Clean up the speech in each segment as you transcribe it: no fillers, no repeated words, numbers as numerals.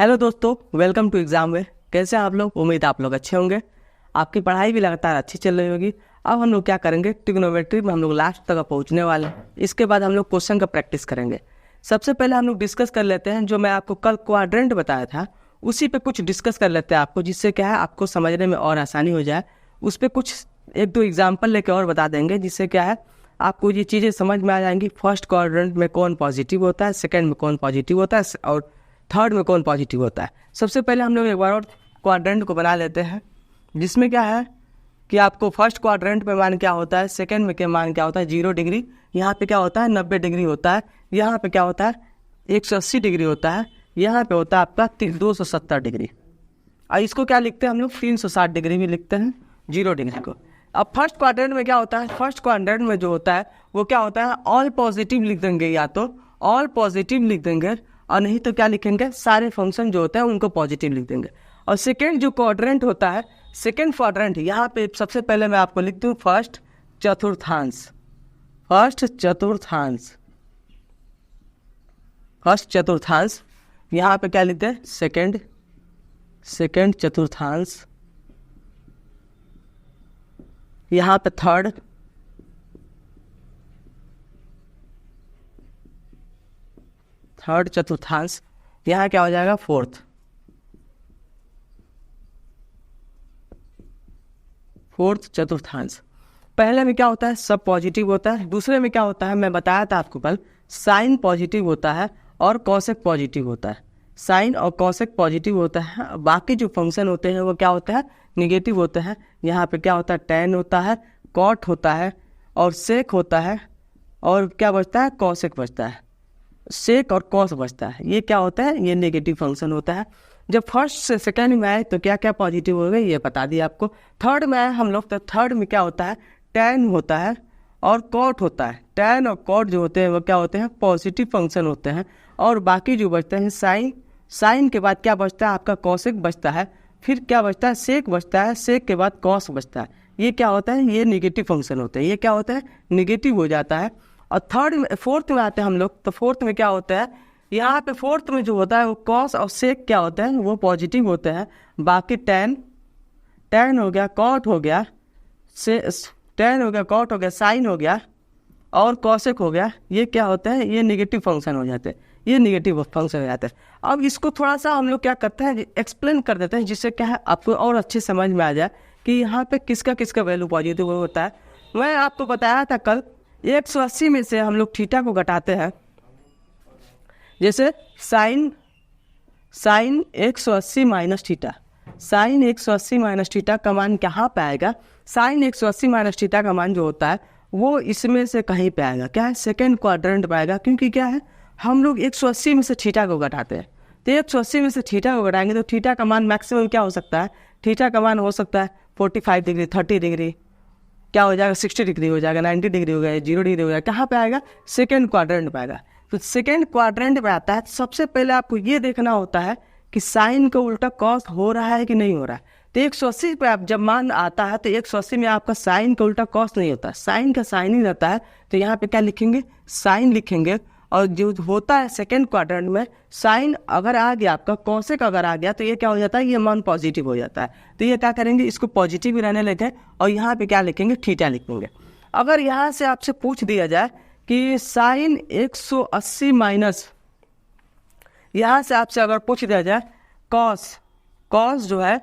Hello दोस्तों, welcome to exam वे। कैसे हैं आप लोग? उम्मीद आप लोग अच्छे होंगे। आपकी पढ़ाई भी लगातार अच्छी चल रही होगी। अब हम लोग क्या करेंगे, ट्रिग्नोमेट्री में हम लोग लास्ट तक पहुंचने वाले हैं। इसके बाद हम लोग क्वेश्चन का प्रैक्टिस करेंगे। सबसे पहले हम लोग डिस्कस कर लेते हैं, जो मैं आपको कल क्वाड्रेंट बताया था उसी पे कुछ डिस्कस कर लेते हैं आपको, जिससे क्या है आपको समझने में और आसानी हो जाए। उस पर कुछ एक दो एग्जाम्पल लेके और बता देंगे, जिससे क्या है आपको ये चीज़ें समझ में आ जाएंगी। फर्स्ट क्वाड्रेंट में कौन पॉजिटिव होता है, सेकेंड में कौन पॉजिटिव होता है और थर्ड में कौन पॉजिटिव होता है। सबसे पहले हम लोग एक बार और क्वाड्रेंट को बना लेते हैं, जिसमें क्या है कि आपको फर्स्ट क्वाड्रेंट में मान क्या होता है, सेकंड में क्या मान क्या होता है 0 डिग्री, यहाँ पे क्या होता है 90 डिग्री होता है, यहाँ पे क्या होता है 180 डिग्री होता है, यहाँ पे होता है आपका 270 डिग्री। और इसको क्या लिखते हैं हम लोग 360 डिग्री भी लिखते हैं 0 डिग्री को। अब फर्स्ट क्वाड्रेंट में क्या होता है, फर्स्ट क्वाड्रेंट में जो होता है वो क्या होता है ऑल पॉजिटिव लिख देंगे, या तो ऑल पॉजिटिव लिख देंगे और नहीं तो क्या लिखेंगे सारे फंक्शन जो होते हैं उनको पॉजिटिव लिख देंगे। और सेकेंड जो क्वाड्रेंट होता है, सेकेंड क्वाड्रेंट, यहाँ पे सबसे पहले मैं आपको लिख दूँ फर्स्ट चतुर्थांश, फर्स्ट चतुर्थांश, फर्स्ट चतुर्थांश। यहाँ पे क्या लिखते हैं सेकेंड, सेकेंड चतुर्थांश। यहाँ पे थर्ड, थर्ड चतुर्थांश। यहाँ क्या हो जाएगा फोर्थ, फोर्थ चतुर्थांश। पहले में क्या होता है सब पॉजिटिव होता है, दूसरे में क्या होता है मैं बताया था आपको कल, साइन पॉजिटिव होता है और कॉसेक पॉजिटिव होता है। साइन और कॉसेक पॉजिटिव होता है, बाकी जो फंक्शन होते हैं वो क्या होता है निगेटिव होते हैं। यहाँ पे क्या होता है टेन होता है, कॉट होता है और सेक होता है, और क्या बचता है कॉसेक बचता है, सेक और कॉस बचता है। ये क्या होता है, ये नेगेटिव फंक्शन होता है। जब फर्स्ट से सेकेंड में आए तो क्या क्या पॉजिटिव हो गए ये बता दिया आपको। थर्ड में आए हम लोग तो थर्ड में क्या होता है टैन होता है और कॉट होता है। टैन और कॉट जो होते हैं वो क्या होते हैं पॉजिटिव फंक्शन होते हैं। और बाकी जो बचते हैं साइन, साइन के बाद क्या बचता है आपका कॉसेक बचता है, फिर क्या बचता है सेक बचता है, सेक के बाद कॉस बचता है। ये क्या होता है ये निगेटिव फंक्शन होते हैं, ये क्या होता है निगेटिव हो जाता है। और थर्ड में फोर्थ में आते हैं हम लोग, तो फोर्थ में क्या होता है यहाँ पे फोर्थ में जो होता है वो कॉस और सेक क्या होता है वो पॉजिटिव होते हैं। बाकी टेन, टेन हो गया, कॉट हो गया, से टेन हो गया, कॉट हो गया, साइन हो गया और कॉसेक हो गया, ये क्या होता है ये नेगेटिव फंक्शन हो जाते हैं, ये नेगेटिव फंक्शन हो जाते हैं। अब इसको थोड़ा सा हम लोग क्या करते हैं एक्सप्लेन कर देते हैं, जिससे क्या है आपको और अच्छे समझ में आ जाए कि यहाँ पे किसका किसका वैल्यू पॉजिटिव होता है। मैं आपको बताया था कल 180 में से हम लोग थीटा को घटाते हैं। जैसे sine, sine 180 minus theta, sine 180 minus theta का मान कहाँ पे आएगा, साइन 180 माइनस थीटा का मान जो होता है वो इसमें से कहीं पे आएगा, क्या है सेकेंड क्वाड्रेंट पे आएगा। क्योंकि क्या है हम लोग 180 में से थीटा को घटाते हैं, तो 180 में से थीटा को घटाएंगे तो थीटा का मान मैक्सिमम क्या हो सकता है, थीटा का मान हो सकता है 45 डिग्री, 30 डिग्री, क्या हो जाएगा 60 डिग्री हो जाएगा, 90 डिग्री हो गया, 0 डिग्री हो जाएगा। कहाँ पे आएगा सेकेंड क्वाड्रेंट पे आएगा। तो सेकेंड क्वाड्रेंट में आता है, सबसे पहले आपको ये देखना होता है कि साइन का उल्टा कॉस हो रहा है कि नहीं हो रहा है। तो 180 पे आप जब मान आता है तो 180 में आपका साइन का उल्टा कॉस नहीं होता, साइन का साइन ही रहता है। तो यहाँ पे क्या लिखेंगे साइन लिखेंगे। और जो होता है सेकेंड क्वाड्रेंट में साइन अगर आ गया आपका, कॉसेक अगर आ गया तो ये क्या हो जाता है ये मान पॉजिटिव हो जाता है। तो ये क्या करेंगे इसको पॉजिटिव ही रहने लेते हैं और यहाँ पे क्या लिखेंगे थीटा लिखेंगे। अगर यहाँ से आपसे पूछ दिया जाए कि साइन 180 माइनस, यहाँ से आपसे अगर पूछ दिया जाए कॉस, कॉस जो है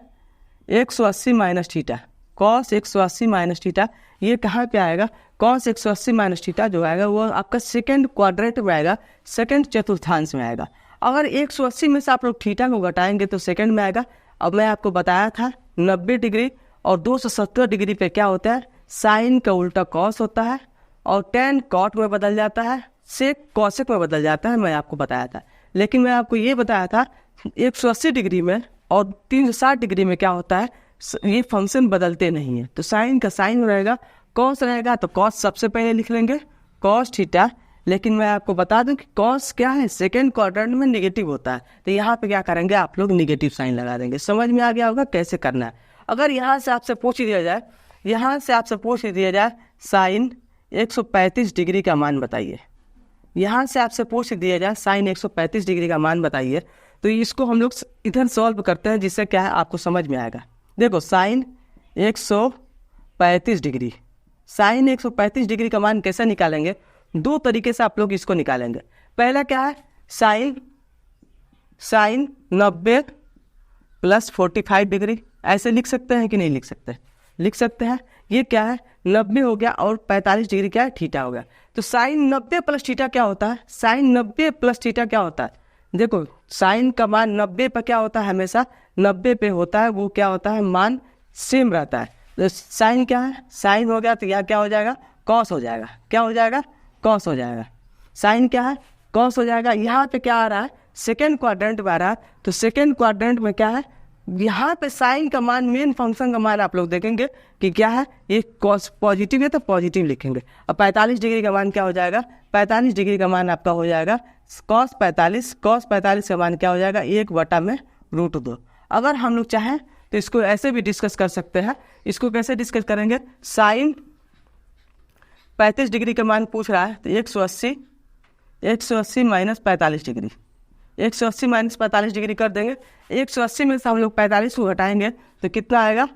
180 minus theta, cos 180 minus theta, ये कहाँ पे आएगा कॉस 180 माइनस थीटा जो आएगा वो आपका सेकेंड क्वाड्रेंट में आएगा, सेकेंड चतुर्थांश में आएगा। अगर 180 में से आप लोग थीटा को घटाएंगे तो सेकेंड में आएगा। अब मैं आपको बताया था 90 डिग्री और 270 डिग्री पे क्या होता है साइन का उल्टा कॉस होता है और टेन कॉट में बदल जाता है, सेक कॉसेक में बदल जाता है, मैं आपको बताया था। लेकिन मैं आपको ये बताया था 180 डिग्री में और 360 डिग्री में क्या होता है ये फंक्शन बदलते नहीं है। तो साइन का साइन रहेगा, कॉस रहेगा तो कॉस सबसे पहले लिख लेंगे कॉस थीटा। लेकिन मैं आपको बता दूं कि कॉस क्या है सेकेंड क्वाड्रेंट में नेगेटिव होता है, तो यहाँ पे क्या करेंगे आप लोग नेगेटिव साइन लगा देंगे। समझ में आ गया होगा कैसे करना है। अगर यहाँ से आपसे पूछ दिया जाए, यहाँ से आपसे पूछ दिया जाए साइन 135 डिग्री का मान बताइए, यहाँ से आपसे पूछ दिया जाए साइन 135 डिग्री का मान बताइए, तो इसको हम लोग इधर सॉल्व करते हैं, जिससे क्या है आपको समझ में आएगा। देखो साइन 135 डिग्री, साइन 135 डिग्री का मान कैसे निकालेंगे? दो तरीके से आप लोग इसको निकालेंगे। पहला क्या है, साइन 90 प्लस 45 डिग्री, ऐसे लिख सकते हैं कि नहीं लिख सकते? लिख सकते हैं। ये क्या है, 90 हो गया और 45 डिग्री क्या है, थीटा हो गया। तो साइन 90 प्लस थीटा क्या होता है? साइन 90 प्लस थीटा क्या होता है? देखो साइन का मान 90 पर क्या होता है, हमेशा 90 पे होता है, वो क्या होता है, मान सेम रहता है। तो साइन क्या है, साइन हो गया तो यहाँ क्या हो जाएगा, कॉस हो जाएगा। क्या हो जाएगा, कॉस हो जाएगा। साइन क्या है, कॉस हो जाएगा। यहाँ पे क्या आ रहा है, सेकेंड क्वाड्रेंट में आ रहा है, तो सेकेंड क्वाड्रेंट में क्या है, यहाँ पे साइन का मान, मेन फंक्शन का मान आप लोग देखेंगे कि क्या है, ये कॉस पॉजिटिव है तो पॉजिटिव लिखेंगे। अब 45 डिग्री का मान क्या हो जाएगा, 45 डिग्री का मान आपका हो जाएगा कॉस 45, कॉस 45 का मान क्या हो जाएगा, 1/√2। अगर हम लोग चाहें तो इसको ऐसे भी डिस्कस कर सकते हैं। इसको कैसे डिस्कस करेंगे, साइन 35 डिग्री का मान पूछ रहा है, तो 180 माइनस 45 डिग्री, 180 माइनस 45 डिग्री कर देंगे। 180 में से हम लोग 45 को घटाएंगे तो कितना आएगा,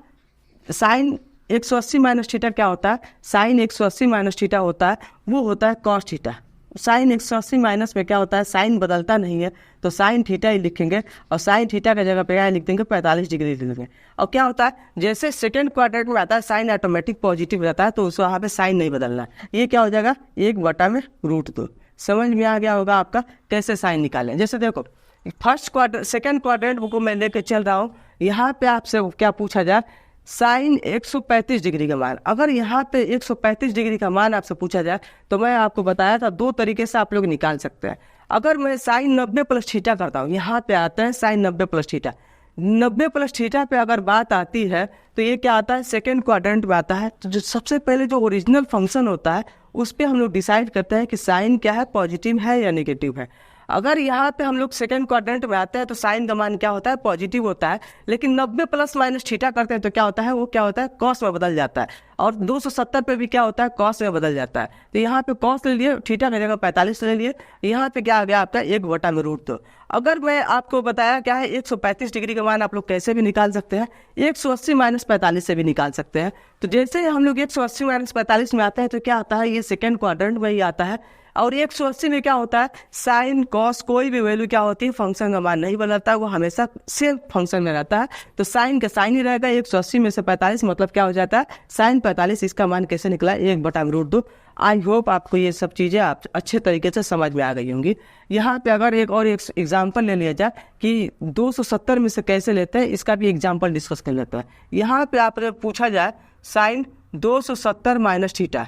साइन 180 माइनस थीटा क्या होता है, साइन 180 माइनस थीटा होता है, वो होता है कॉस थीटा। साइन 180 माइनस में क्या होता है, साइन बदलता नहीं है, तो साइन थीटा ही लिखेंगे, और साइन थीटा की जगह पे क्या लिख देंगे, 45 डिग्री लिख देंगे। और क्या होता है, जैसे सेकेंड क्वाड्रेंट में आता है साइन ऑटोमेटिक पॉजिटिव रहता है, तो उस वहाँ पे साइन नहीं बदलना है। ये क्या हो जाएगा, 1/√2। समझ में आ गया होगा आपका कैसे साइन निकालें। जैसे देखो सेकेंड क्वाड्रेंट को मैं लेके चल रहा हूँ, यहाँ पे आपसे क्या पूछा जाए, साइन 135 डिग्री का मान। अगर यहाँ पे 135 डिग्री का मान आपसे पूछा जाए, तो मैं आपको बताया था दो तरीके से आप लोग निकाल सकते हैं। अगर मैं साइन 90 प्लस थीटा करता हूँ, यहाँ पे आता है sine 90 plus theta, 90 plus theta पे अगर बात आती है तो ये क्या आता है, सेकेंड क्वाड्रेंट में आता है। तो जो सबसे पहले जो ओरिजिनल फंक्शन होता है उस पर हम लोग डिसाइड करते हैं कि साइन क्या है, पॉजिटिव है या नेगेटिव है। अगर यहाँ पे हम लोग सेकेंड क्वाड्रेंट में आते हैं तो साइन का मान क्या होता है, पॉजिटिव होता है। लेकिन 90 प्लस माइनस थीटा करते हैं तो क्या होता है, वो क्या होता है, कॉस में बदल जाता है। और 270 पे भी क्या होता है, कॉस में बदल जाता है। तो यहाँ पे कॉस ले लिए, थीटा की जगह 45 ले लिए, यहाँ पे क्या आ गया आपका 1/√2। अगर मैं आपको बताया क्या है, 135 डिग्री का मान आप लोग कैसे भी निकाल सकते हैं, 180 माइनस 45 से भी निकाल सकते हैं। तो जैसे हम लोग 180 माइनस 45 में आते हैं तो क्या आता है, ये सेकेंड क्वाड्रेंट में ही आता है। और 180 में क्या होता है, साइन कॉस कोई भी वैल्यू क्या होती है, फंक्शन का मान नहीं बदलता है, वो हमेशा सेम फंक्शन में रहता है। तो साइन का साइन ही रहेगा। 180 में से 45 मतलब क्या हो जाता है, साइन 45, इसका मान कैसे निकला, 1/√2। आई होप आपको ये सब चीज़ें आप अच्छे तरीके से समझ में आ गई होंगी। यहाँ पे अगर एक और एग्जाम्पल ले लिया जाए कि 270 में से कैसे लेते हैं, इसका भी एग्जाम्पल डिस्कस कर लेते हैं। यहाँ पे आपने पूछा जाए sine 270 minus theta,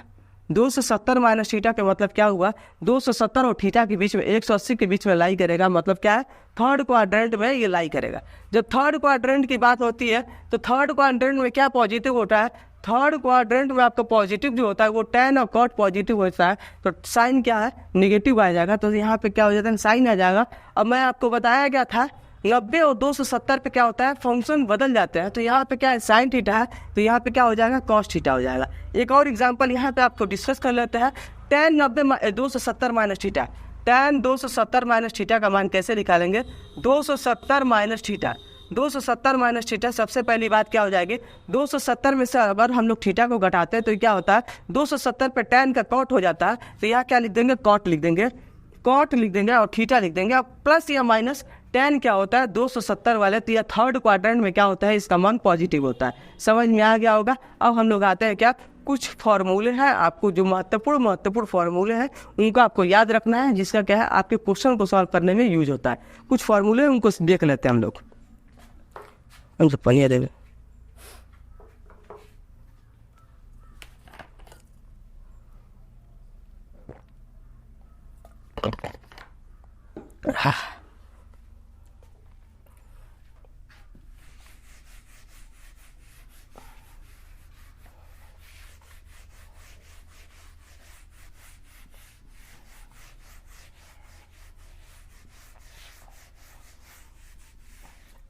270 minus theta का मतलब क्या हुआ, 270 और थीटा के बीच में 180 के बीच में लाई करेगा, मतलब क्या है, थर्ड क्वाड्रेंट में ये लाई करेगा। जब थर्ड क्वाड्रेंट की बात होती है तो थर्ड क्वाड्रेंट में क्या पॉजिटिव होता है, थर्ड क्वाड्रेंट में आपका पॉजिटिव जो होता है वो tan और cot पॉजिटिव होता है, तो साइन क्या है, नेगेटिव आ जाएगा। तो यहाँ पे क्या हो जाता है, साइन आ जाएगा। अब मैं आपको बताया क्या था, 90 और 270 पे क्या होता है, फंक्शन बदल जाते हैं। तो यहाँ पे क्या है, साइन थीटा है, तो यहाँ पे क्या हो जाएगा, कॉस थीटा हो जाएगा। एक और एग्जांपल यहाँ पे आपको डिस्कस कर लेते हैं। tan 270 minus theta, tan 270 minus theta का मान कैसे निकालेंगे, 270 माइनस थीटा, 270 माइनस थीटा। सबसे पहली बात क्या हो जाएगी, 270 में से अगर हम लोग थीटा को घटाते हैं तो क्या होता है, 270 पे tan का कॉट हो जाता है, तो यहाँ क्या लिख देंगे, कॉट लिख देंगे, कॉट लिख देंगे और थीटा लिख देंगे। अब प्लस या माइनस tan क्या होता है, 270 वाले, तो यह थर्ड क्वाड्रेंट में क्या होता है, इसका मान पॉजिटिव होता है। समझ में आ गया होगा। अब हम लोग आते हैं क्या, कुछ फॉर्मूले हैं, आपको जो महत्वपूर्ण फॉर्मूले हैं उनको आपको याद रखना है, जिसका क्या है आपके क्वेश्चन को सॉल्व करने में यूज होता है। कुछ फॉर्मूले उनको देख लेते हैं हम लोग। हम सब पढ़िए देंगे।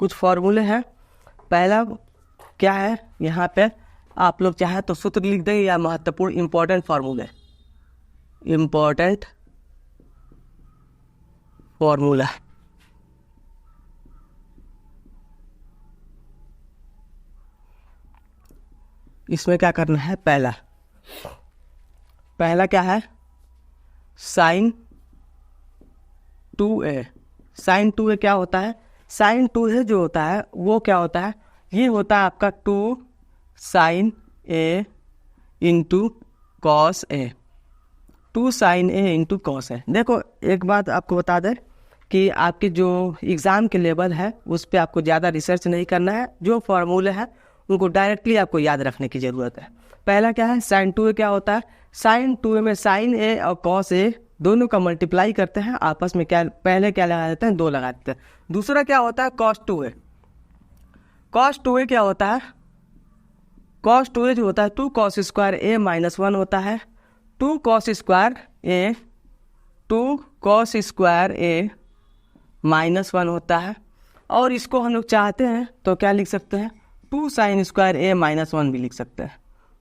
कुछ फॉर्मूले हैं। पहला क्या है, यहाँ पे आप लोग चाहे तो सूत्र लिख देंगे या महत्वपूर्ण इंपॉर्टेंट फॉर्मूले, इंपॉर्टेंट फॉर्मूला। इसमें क्या करना है, पहला क्या है, साइन 2a। साइन 2a क्या होता है, साइन 2a जो होता है वो क्या होता है, ये होता है आपका 2 sine a into cos a, 2 sine a into cos a। देखो एक बात आपको बता दें कि आपके जो एग्ज़ाम के लेवल है उस पर आपको ज़्यादा रिसर्च नहीं करना है, जो फार्मूले हैं उनको डायरेक्टली आपको याद रखने की ज़रूरत है। पहला क्या है, साइन 2a क्या होता है, साइन 2a में साइन a और कॉस a दोनों का मल्टीप्लाई करते हैं, आपस में क्या पहले क्या लगा देते हैं, 2 लगा देते हैं। दूसरा क्या होता है, कॉस 2a। कॉस 2a क्या होता है, कॉस 2a जो होता है 2 कॉस स्क्वायर a माइनस 1 होता है, 2 कॉस स्क्वायर a माइनस 1 होता है। और इसको हम लोग चाहते हैं तो क्या लिख सकते हैं, 2 साइन स्क्वायर a माइनस 1 भी लिख सकते हैं,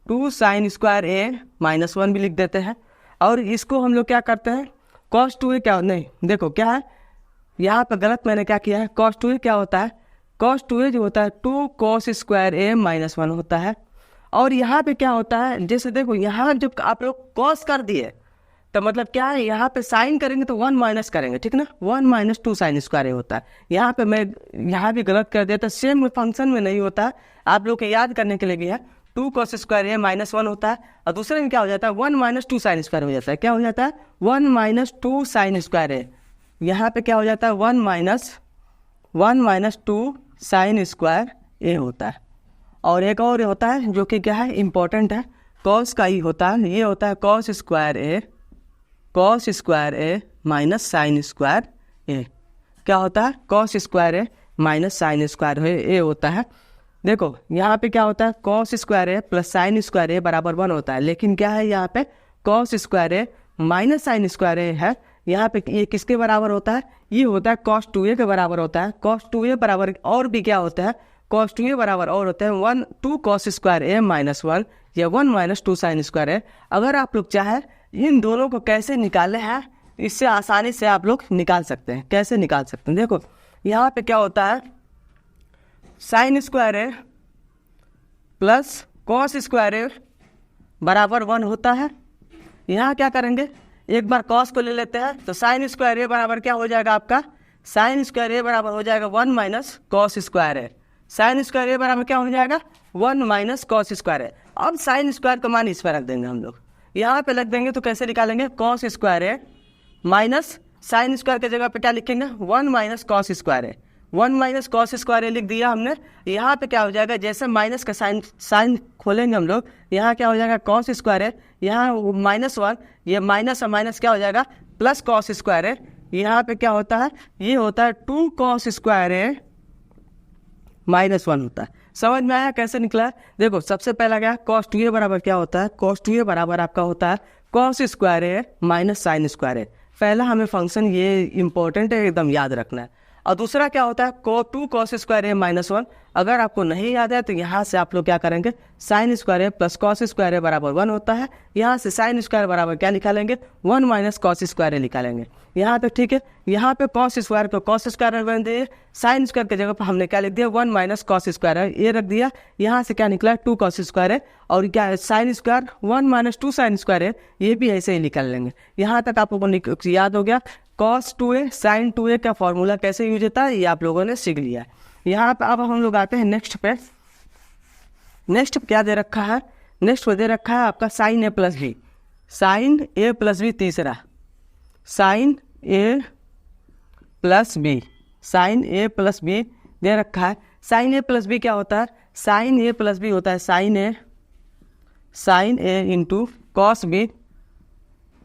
2 साइन स्क्वायर a माइनस 1 भी लिख देते हैं। और इसको हम लोग क्या करते हैं, कॉस 2a क्या, नहीं देखो क्या है यहाँ पर गलत मैंने क्या किया है, कॉस 2a क्या होता है, कॉस 2a जो होता है 2 कॉस स्क्वायर a माइनस 1 होता है। और यहाँ पे क्या होता है, जैसे देखो यहाँ जब आप लोग कॉस कर दिए तो मतलब क्या है, यहाँ पे साइन करेंगे तो 1 माइनस करेंगे, ठीक ना, 1 माइनस 2 साइन स्क्वायर a होता है। यहाँ पे मैं यहाँ भी गलत कर दिया था, सेम फंक्शन में नहीं होता है, आप लोग के याद करने के लिए गया 2 कॉस स्क्वायर a माइनस 1 होता है, और दूसरे में क्या हो जाता है 1 माइनस 2 साइन स्क्वायर हो जाता है, क्या हो जाता है 1 माइनस 2 साइन स्क्वायर a। यहाँ पे क्या हो जाता है 1 माइनस 2 साइन स्क्वायर a होता है। और एक और होता है जो कि क्या है, इंपॉर्टेंट है, कॉस का ही होता है, ये होता है cos square a minus sine square a। क्या होता है, cos square a minus sine square a होता है। देखो यहाँ पे क्या होता है, cos square a plus sine square a बराबर 1 होता है, लेकिन क्या है यहाँ पे cos square a minus sine square a है, यहाँ पे ये किसके बराबर होता है, ये होता है कॉस 2a के बराबर होता है। कॉस 2a बराबर और भी क्या होता है, कॉस 2a बराबर और होता है 2 कॉस स्क्वायर a माइनस 1 या 1 माइनस 2 साइन स्क्वायर a। अगर आप लोग चाहे इन दोनों को कैसे निकाले हैं, इससे आसानी से आप लोग निकाल सकते हैं। कैसे निकाल सकते हैं, देखो यहाँ पे क्या होता है, sine square a plus cos square a बराबर 1 होता है। यहाँ क्या करेंगे, एक बार कॉस को ले लेते हैं तो साइन स्क्वायर a बराबर क्या हो जाएगा आपका, साइन स्क्वायर a बराबर हो जाएगा 1 minus cos square a। Sine square a बराबर क्या हो जाएगा 1 माइनस कॉस स्क्वायर a। अब साइन स्क्वायर का मान इस पर रख देंगे हम लोग, यहाँ पे लग देंगे तो कैसे निकालेंगे, cos square a minus sine square की जगह पे क्या लिखेंगे 1 minus cos square a। 1 minus cos square a लिख दिया हमने। यहाँ पे क्या हो जाएगा, जैसे माइनस का साइन खोलेंगे हम लोग, यहाँ क्या हो जाएगा कॉस स्क्वायर a, यहाँ माइनस 1, ये माइनस और माइनस क्या हो जाएगा प्लस कॉस स्क्वायर a। यहाँ पे क्या होता है, ये होता है 2 कॉस स्क्वायर a माइनस 1 होता है। समझ में आया कैसे निकला है। देखो सबसे पहला क्या, कॉस 2a बराबर क्या होता है, कॉस 2a बराबर आपका होता है cos square a minus sine square a। पहला हमें फंक्शन ये इंपॉर्टेंट है, एकदम याद रखना है। और दूसरा क्या होता है 2 कॉस स्क्वायर a माइनस 1। अगर आपको नहीं याद है तो यहाँ से आप लोग क्या करेंगे, sine square a plus cos square a बराबर 1 होता है, यहाँ से साइन स्क्वायर बराबर क्या निकालेंगे 1 माइनस कॉस स्क्वायर a निकालेंगे। यहाँ तक ठीक है। यहाँ पे कॉस स्क्वायर को कॉस स्क्वायर बन दिए, साइन स्क्वायर की जगह पर हमने क्या लिख दिया 1 माइनस कॉस स्क्वायर ये रख दिया। यहाँ से क्या निकला 2 कॉस स्क्वायर है, और क्या है sine square 1 minus 2 sine square है, ये भी ऐसे ही निकाल लेंगे। यहाँ तक आप लोगों को याद हो गया कॉस 2a साइन 2a का फॉर्मूला कैसे यूज होता है, ये आप लोगों ने सीख लिया। यहाँ पे अब हम लोग आते हैं नेक्स्ट पे। नेक्स्ट क्या दे रखा है, नेक्स्ट दे रखा है आपका sine a plus B. Sine a plus B तीसरा, sine a plus B, sine a plus B दे रखा है। साइन a प्लस बी क्या होता है, साइन a प्लस बी होता है sine a into cos B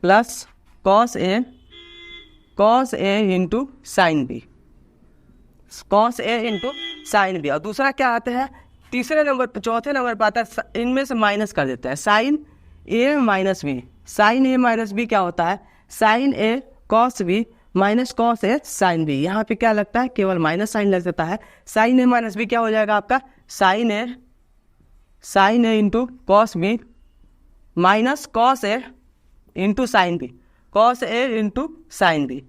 plus cos a into sine B, cos a into sine B. और दूसरा क्या आते हैं तीसरे नंबर पर, चौथे नंबर पर आता है, इनमें से माइनस कर देते हैं sine a minus B. Sine a minus B क्या होता है, sine a cos B minus cos a sine B. यहाँ पे क्या लगता है, केवल माइनस साइन लग जाता है। साइन a माइनस बी क्या हो जाएगा आपका, sine a into cos B minus cos a into sine B, cos a into sine B.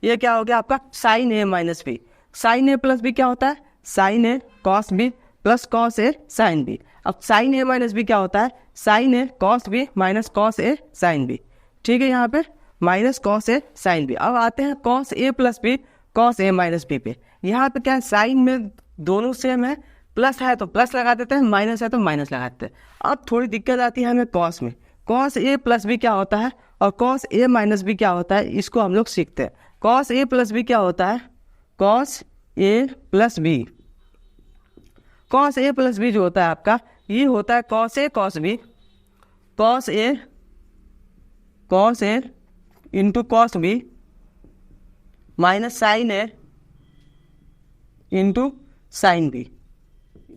ये क्या हो गया आपका sine a minus B. Sine a plus b क्या होता है, sine a cos B plus cos a sine b. अब sine a minus B क्या होता है, sine a cos B minus cos a sine b, ठीक है, यहाँ पे minus cos a sine b. अब आते हैं cos A plus B cos A minus B पे। यहाँ पे क्या है, साइन में दोनों सेम है, प्लस है तो प्लस लगा देते हैं, माइनस है तो माइनस लगा देते हैं। अब थोड़ी दिक्कत आती है हमें कॉस में, कॉस ए प्लस बी क्या होता है और कॉस ए माइनस बी क्या होता है, इसको हम लोग सीखते हैं। कॉस ए प्लस बी क्या होता है, cos A plus B, cos A plus B जो होता है आपका, ये होता है cos A cos B, cos A into cos B minus sine A into sine B,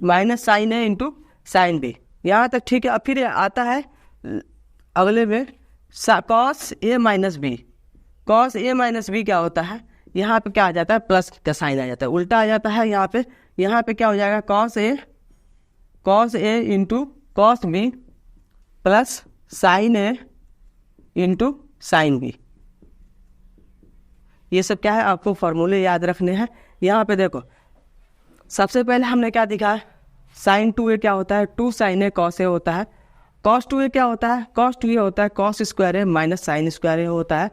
minus sine A into sine B. यहाँ तक ठीक है। अब फिर आता है अगले में cos A minus B, cos A minus B क्या होता है, यहाँ पे क्या आ जाता है, प्लस का साइन आ जाता है, उल्टा आ जाता है। यहाँ पे क्या हो जाएगा, cos A into cos B plus sine A into sine B. ये सब क्या है, आपको फॉर्मूले याद रखने हैं। यहाँ पे देखो, सबसे पहले हमने क्या दिखा, साइन 2a क्या होता है, 2 साइन ए कॉस ए होता है। कॉस 2a क्या होता है, कॉस 2a होता है कॉस स्क्वायर ए माइनस साइन स्क्वायर ए होता है।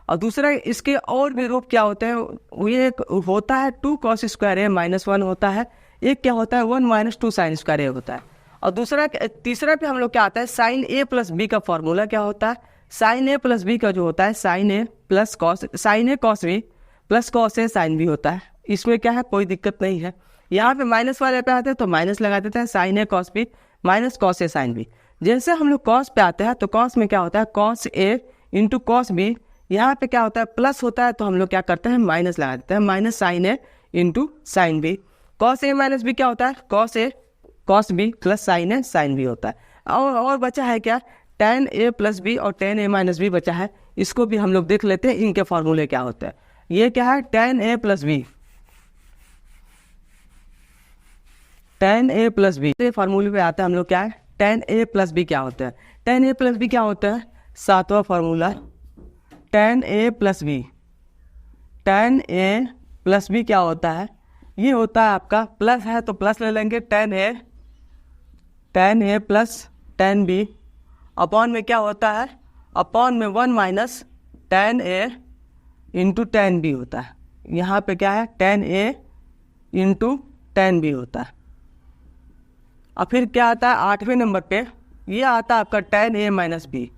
और दूसरा इसके और भी रूप क्या होते हैं, वो एक होता है 2 कॉस स्क्वायर ए माइनस 1 होता है, एक क्या होता है 1 माइनस 2 साइन स्क्वायर ए होता है। और तीसरा पे हम लोग क्या आता है, साइन ए प्लस बी का फॉर्मूला क्या होता है, साइन ए प्लस बी का जो होता है sine a cos B plus cos a sine B होता है। इसमें क्या है, कोई दिक्कत नहीं है। यहाँ पे माइनस वाले पे आते हैं तो माइनस लगा देते हैं, sign a cos B minus cos a sine B. जैसे हम लोग कॉस पे आते हैं तो कॉस में क्या होता है, cos A into cos B, यहाँ पे क्या होता है, प्लस होता है तो हम लोग क्या करते हैं, माइनस लगा देते हैं, minus sine A into sine B. Cos A minus B क्या होता है, cos A cos B plus sine A sine B होता है। और बचा है क्या, tan ए प्लस बी और tan ए माइनस बी बचा है, इसको भी हम लोग देख लेते हैं, इनके फॉर्मूले क्या होते हैं। ये क्या है, tan ए प्लस बी, tan ए प्लस बी, ये फॉर्मूले पे आता है हम लोग क्या है, tan ए प्लस बी क्या होता है, tan ए प्लस बी क्या होता है, 7वां फॉर्मूला, tan ए प्लस बी, tan ए प्लस बी क्या होता है, ये होता है आपका, प्लस है तो प्लस ले लेंगे, tan ए प्लस tan बी, अपॉन में क्या होता है, अपॉन में 1 minus tan A into tan B होता है। यहाँ पे क्या है, tan A into tan B होता है। और फिर क्या आता है 8वें नंबर पे, ये आता है आपका tan A minus B,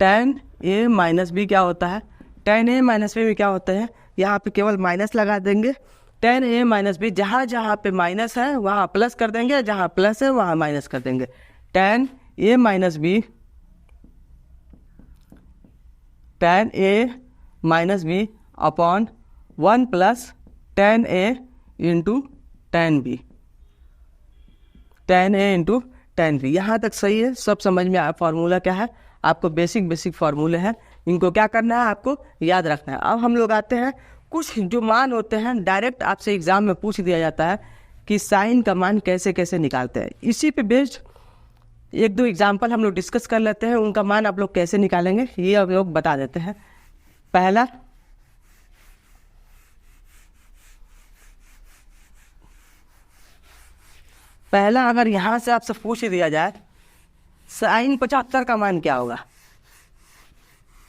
tan A minus B क्या होता है, tan ए माइनस बी में क्या होता है, यहाँ पे केवल माइनस लगा देंगे, tan ए माइनस बी, जहाँ जहाँ पे माइनस है वहाँ प्लस कर देंगे, जहाँ प्लस है वहाँ माइनस कर देंगे, tan A minus B, tan A minus B upon 1 plus tan A into tan B, tan A into tan B. यहाँ तक सही है, सब समझ में आया। फार्मूला क्या है, आपको बेसिक फार्मूले हैं, इनको क्या करना है, आपको याद रखना है। अब हम लोग आते हैं, कुछ जो मान होते हैं डायरेक्ट आपसे एग्जाम में पूछ दिया जाता है कि साइन का मान कैसे कैसे निकालते हैं। इसी पे बेस्ड 1-2 एग्जाम्पल हम लोग डिस्कस कर लेते हैं, उनका मान आप लोग कैसे निकालेंगे ये हम लोग बता देते हैं। पहला अगर यहाँ से आपसे पूछ दिया जाए साइन 75 का मान क्या होगा,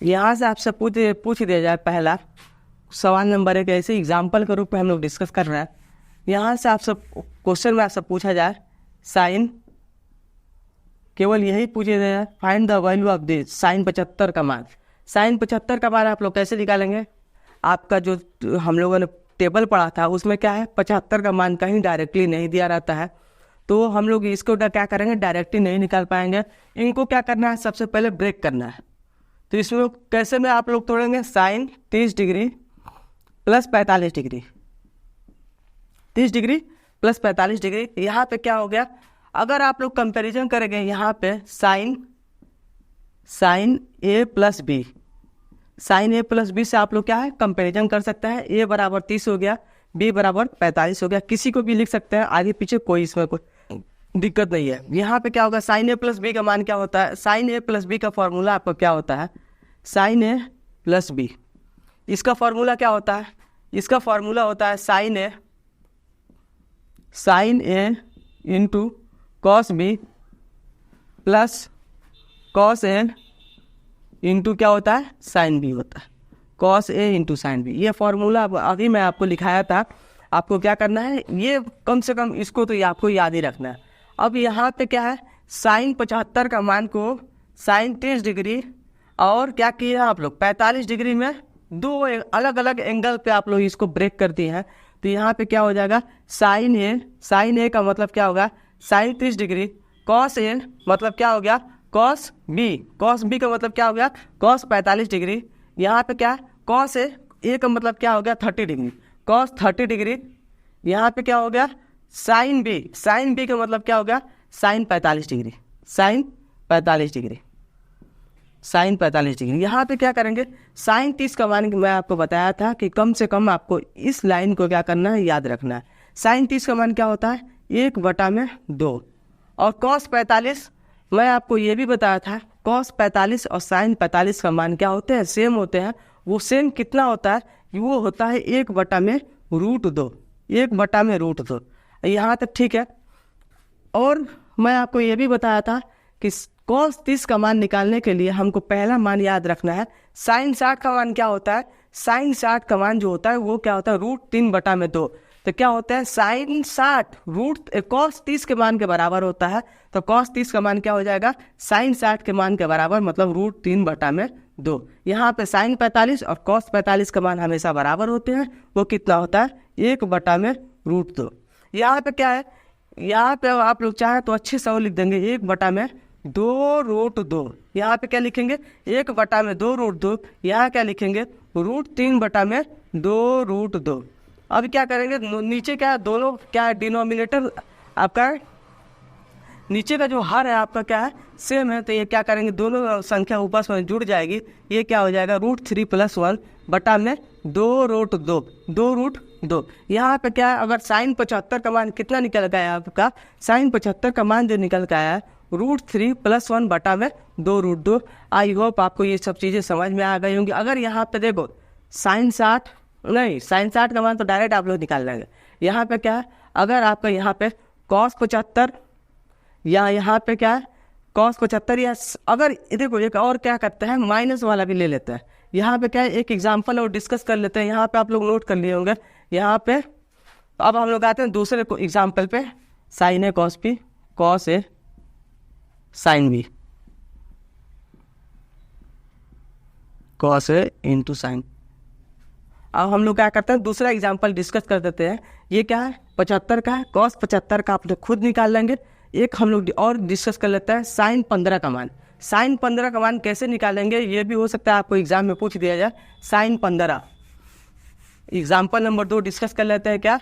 यहाँ से आपसे पूछ दिया जाए, पहला सवाल नंबर 1 ऐसे एग्जाम्पल के रूप में हम लोग डिस्कस कर रहे हैं। यहाँ से आपसे क्वेश्चन में आपसे पूछा जाए साइन, केवल यही पूछे जाए find the value of this, sine 75 का मान। साइन 75 का मान आप लोग कैसे निकालेंगे, आपका जो हम लोगों ने टेबल पढ़ा था उसमें क्या है, 75 का मान कहीं डायरेक्टली नहीं दिया रहता है, तो हम लोग इसको क्या करेंगे, डायरेक्टली नहीं निकाल पाएंगे। इनको क्या करना है, सबसे पहले ब्रेक करना है। तो इसमें कैसे में आप लोग तोड़ेंगे, sine 30 degree plus 45 degree, 30 degree plus 45 degree. यहाँ पे क्या हो गया, अगर आप लोग कंपैरिजन करेंगे यहाँ पे sign A plus B, sign A plus B से आप लोग क्या है कंपैरिजन कर सकते हैं। ए बराबर 30 हो गया, बी बराबर 45 हो गया, किसी को भी लिख सकते हैं आगे पीछे, कोई इसमें कोई दिक्कत नहीं है। यहाँ पे क्या होगा, साइन ए प्लस बी का मान क्या होता है, साइन ए प्लस बी का फॉर्मूला आपका क्या होता है, साइन ए प्लस बी, इसका फॉर्मूला क्या होता है, इसका फॉर्मूला होता है sine A into cos B plus cos A into क्या होता है, साइन बी होता है, cos A into sine B. ये फॉर्मूला अभी मैं आपको लिखाया था, आपको क्या करना है, ये कम से कम इसको तो आपको याद ही रखना है। अब यहाँ पे क्या है, साइन 75 का मान को साइन 30 डिग्री और क्या किया आप लोग 45 डिग्री में दो अलग अलग एंगल पे आप लोग इसको ब्रेक कर दिए हैं। तो यहाँ पे क्या हो जाएगा, साइन ए का मतलब क्या होगा, साइन 30 डिग्री, कॉस ए मतलब क्या हो गया, कॉस बी का मतलब क्या हो गया, कॉस 45 डिग्री। यहाँ पे क्या है, कॉस ए का मतलब क्या हो गया 30 डिग्री, कॉस 30 डिग्री। यहाँ पे क्या हो गया, साइन बी का मतलब क्या हो गया, sine 45 degree, sine 45 degree, sine 45 degree. यहाँ पे क्या करेंगे, साइन 30 का मान मैं आपको बताया था कि कम से कम आपको इस लाइन को क्या करना है, याद रखना है। साइन 30 का मान क्या होता है, 1/2 और कॉस 45 मैं आपको ये भी बताया था, कॉस 45 और साइन 45 का मान क्या होते हैं, सेम होते हैं। वो सेम कितना होता है, वो होता है 1/√2, 1/√2। यहाँ तक ठीक है। और मैं आपको ये भी बताया था कि कॉस 30 का मान निकालने के लिए हमको पहला मान याद रखना है, साइन 60 का मान क्या होता है, साइन 60 का मान जो होता है वो क्या होता है, √3/2। तो क्या होता है, साइन 60 कॉस 30 के मान के बराबर होता है। तो कॉस 30 का मान क्या हो जाएगा, साइन 60 के मान के बराबर, मतलब √3/2। यहाँ पे साइन 45 और कॉस 45 का मान हमेशा बराबर होते हैं। वो कितना होता है, 1/√2। यहाँ पे क्या है, यहाँ पे आप लोग चाहे तो अच्छे से लिख देंगे 1/2√2। यहाँ पे क्या लिखेंगे, 1/2√2। यहाँ क्या लिखेंगे, √3/2√2। अब क्या करेंगे, नीचे क्या है, दोनों क्या है, डिनोमिनेटर आपका नीचे का जो हर है आपका क्या है, सेम है। तो ये क्या करेंगे, दोनों संख्या ऊपर में जुड़ जाएगी। ये क्या हो जाएगा, √3 + 1/2√2। यहाँ पे क्या है, अगर साइन 75 का मान कितना निकल गया है आपका, साइन 75 का मान जो निकल गया है √3 + 1/2√2। आई होप आपको ये सब चीज़ें समझ में आ गई होंगी। अगर यहाँ पे देखो साइन 60 का मान तो डायरेक्ट आप लोग निकाल लेंगे। यहाँ पे क्या है, अगर आपका यहाँ पे cos 75 या यहाँ पे क्या है cos 75, या अगर देखो एक और क्या करते हैं, माइनस वाला भी ले लेते हैं। यहाँ पे क्या है, एक एग्जांपल और डिस्कस कर लेते हैं। यहाँ पे आप लोग नोट कर लिए होंगे। यहाँ पे अब हम लोग आते हैं दूसरे को एग्जांपल पे, साइन ए cos b, cos ए साइन बी, cos ए इंटू साइन। अब हम लोग क्या करते हैं, दूसरा एग्जांपल डिस्कस कर देते हैं। ये क्या है, 75 का है, cos 75 का आप लोग खुद निकाल लेंगे। एक हम लोग और डिस्कस कर लेते हैं, साइन 15 का मान। साइन 15 का मान कैसे निकालेंगे, ये भी हो सकता है आपको एग्जाम में पूछ दिया जाए। साइन 15 एग्जाम्पल नंबर 2 डिस्कस कर लेते हैं। क्या,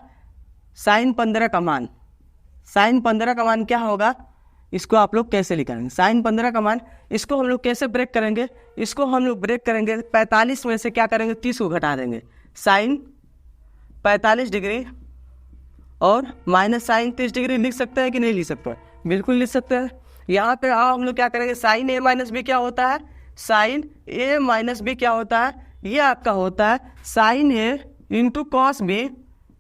साइन 15 का मान, साइन 15 का मान क्या होगा, इसको आप लोग कैसे निकालेंगे, साइन 15 का मान, इसको हम लोग कैसे ब्रेक करेंगे, इसको हम लोग ब्रेक करेंगे 45 में से क्या करेंगे, 30 को घटा देंगे। साइन 45 डिग्री और माइनस साइन 30 डिग्री लिख सकते हैं कि नहीं लिख सकते, बिल्कुल लिख सकते हैं। यहाँ पे हम लोग क्या करेंगे, साइन ए माइनस बी क्या होता है, साइन ए माइनस बी क्या होता है, ये आपका होता है sine A into cos B.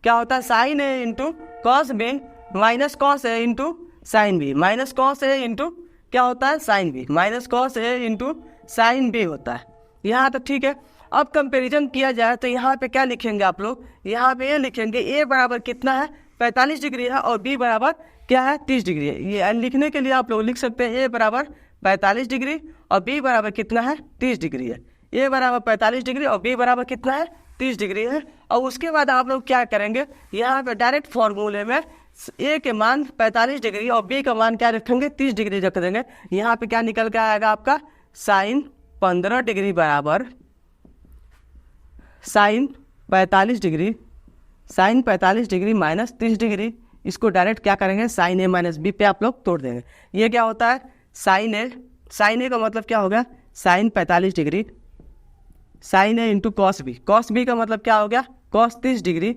क्या होता है, sine A into cos B minus cos A into sine B, minus cos A into क्या होता है, sine B, minus cos A into sine B होता है। यहाँ तक ठीक है। अब कंपैरिजन किया जाए तो यहाँ पे क्या लिखेंगे आप लोग, यहाँ पे ये लिखेंगे ए बराबर कितना है, 45 डिग्री है, और बी बराबर क्या है, 30 डिग्री है। ये लिखने के लिए आप लोग लिख सकते हैं ए बराबर 45 डिग्री और बी बराबर कितना है, 30 डिग्री है। ए बराबर 45 डिग्री और बी बराबर कितना है, 30 डिग्री है। और उसके बाद आप लोग क्या करेंगे, यहाँ पे डायरेक्ट फॉर्मूले में ए के मान 45 डिग्री और बी का मान क्या रखेंगे, 30 डिग्री रख देंगे। यहाँ पे क्या निकल के आएगा आपका, साइन 15 डिग्री बराबर sine 45 degree, sine 45 degree minus 30 degree. इसको डायरेक्ट क्या करेंगे, साइन ए माइनस बी पे आप लोग तोड़ देंगे। ये क्या होता है, साइन ए, साइन ए का मतलब क्या होगा, sine 45 degree, sine A into cos B, cos B का मतलब क्या हो गया, कॉस 30 डिग्री।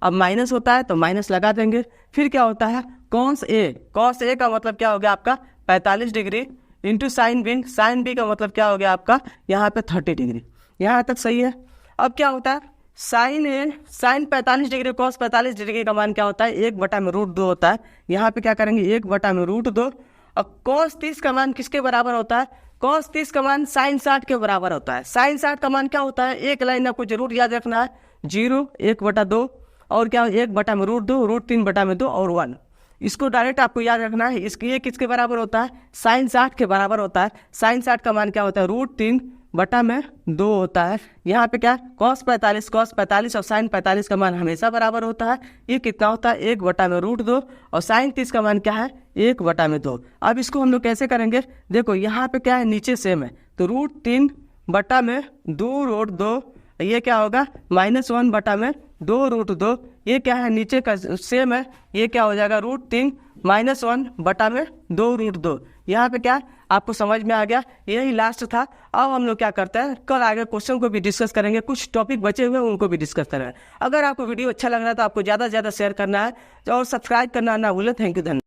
अब माइनस होता है तो माइनस लगा देंगे। फिर क्या होता है, कॉस ए, कॉस ए का मतलब क्या हो गया आपका 45 degree into sine b, sine b का मतलब क्या हो गया आपका यहाँ पे 30 डिग्री। यहाँ तक सही है। अब क्या होता है, साइन ए, साइन 45 डिग्री कॉस 45 डिग्री का मान क्या होता है, 1/√2 होता है। यहाँ पे क्या करेंगे, 1/√2 और cos 30 का मान किसके बराबर होता है? cos 30 का मान sin 60 के बराबर होता है। sin 60 का मान क्या होता है? एक लाइन आपको जरूर याद रखना है, 0 1/2 और क्या 1/√2 √3/2 और 1। इसको डायरेक्ट आपको याद रखना है। इसके ये किसके बराबर होता है? sin 60 के बराबर होता है। sin 60 का मान क्या होता है? √3/2 होता है। यहाँ पे क्या cos 45 और sin 45 का मान हमेशा बराबर होता है। ये कितना होता है? 1/√2 और sin 30 का मान क्या है? 1/2। अब इसको हम लोग कैसे करेंगे? देखो यहाँ पे क्या है, नीचे सेम है तो √3/2 ये क्या होगा? -1/2 ये क्या है? नीचे का सेम है, ये क्या हो जाएगा? √3 -1/2 यहाँ पे क्या आपको समझ में आ गया? यही लास्ट था। अब हम लोग क्या करते हैं, कल आगे क्वेश्चन को भी डिस्कस करेंगे, कुछ टॉपिक बचे हुए हैं उनको भी डिस्कस करेंगे। अगर आपको वीडियो अच्छा लग रहा है तो आपको ज़्यादा से ज़्यादा शेयर करना है और सब्सक्राइब करना ना भूलें। थैंक यू, धन्यवाद।